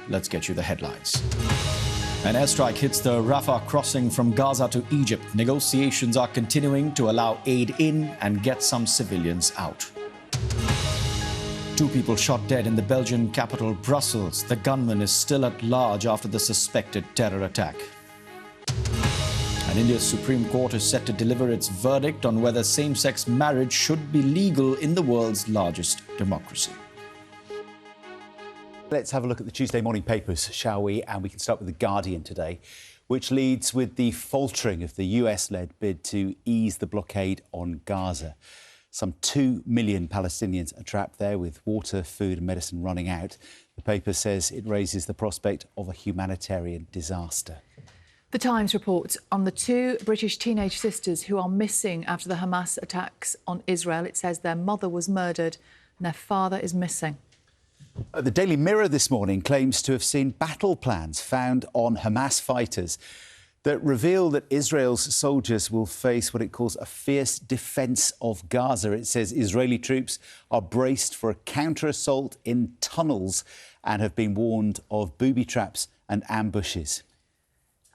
let's get you the headlines. An airstrike hits the Rafah crossing from Gaza to Egypt. Negotiations are continuing to allow aid in and get some civilians out. 2 people shot dead in the Belgian capital, Brussels. The gunman is still at large after the suspected terror attack. And India's Supreme Court is set to deliver its verdict on whether same-sex marriage should be legal in the world's largest democracy. Let's have a look at the Tuesday morning papers, shall we? And we can start with The Guardian today, which leads with the faltering of the US-led bid to ease the blockade on Gaza. Some 2 million Palestinians are trapped there with water, food and medicine running out. The paper says it raises the prospect of a humanitarian disaster. The Times reports on the 2 British teenage sisters who are missing after the Hamas attacks on Israel. It says their mother was murdered and their father is missing. The Daily Mirror this morning claims to have seen battle plans found on Hamas fighters that reveal that Israel's soldiers will face what it calls a fierce defence of Gaza. It says Israeli troops are braced for a counter-assault in tunnels and have been warned of booby traps and ambushes.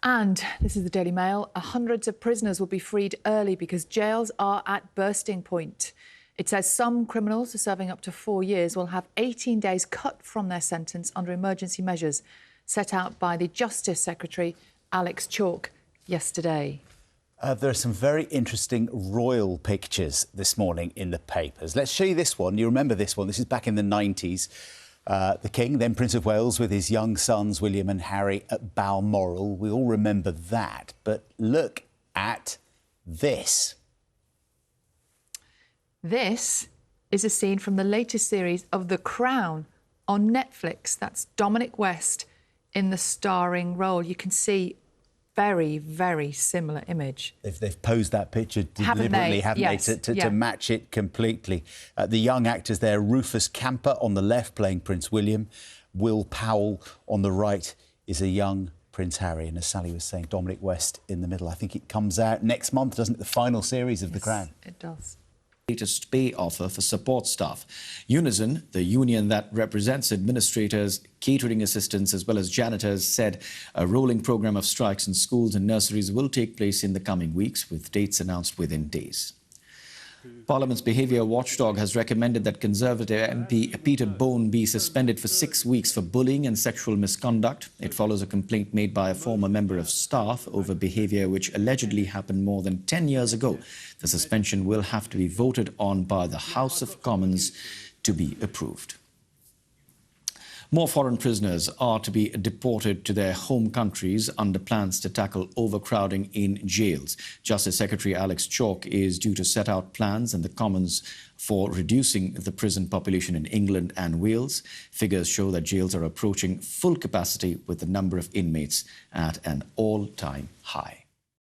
And this is the Daily Mail. Hundreds of prisoners will be freed early because jails are at bursting point. It says some criminals serving up to 4 years will have 18 days cut from their sentence under emergency measures set out by the Justice Secretary, Alex Chalk, yesterday. There are some very interesting royal pictures this morning in the papers. Let's show you this one. You remember this one. This is back in the 90s. The King, then Prince of Wales, with his young sons, William and Harry, at Balmoral. We all remember that. But look at this. This is a scene from the latest series of The Crown on Netflix. That's Dominic West in the starring role. You can see very, very similar image. They've posed that picture deliberately, haven't Yes. they, to match it completely. The young actors there, Rufus Camper on the left playing Prince William, Will Powell on the right is a young Prince Harry, and as Sally was saying, Dominic West in the middle. I think it comes out next month, doesn't it, the final series of The Crown? It does. Latest pay offer for support staff. Unison, the union that represents administrators, catering assistants as well as janitors, said a rolling programme of strikes in schools and nurseries will take place in the coming weeks, with dates announced within days. Parliament's behaviour watchdog has recommended that Conservative MP Peter Bone be suspended for 6 weeks for bullying and sexual misconduct. It follows a complaint made by a former member of staff over behaviour which allegedly happened more than 10 years ago. The suspension will have to be voted on by the House of Commons to be approved. More foreign prisoners are to be deported to their home countries under plans to tackle overcrowding in jails. Justice Secretary Alex Chalk is due to set out plans in the Commons for reducing the prison population in England and Wales. Figures show that jails are approaching full capacity, with the number of inmates at an all-time high.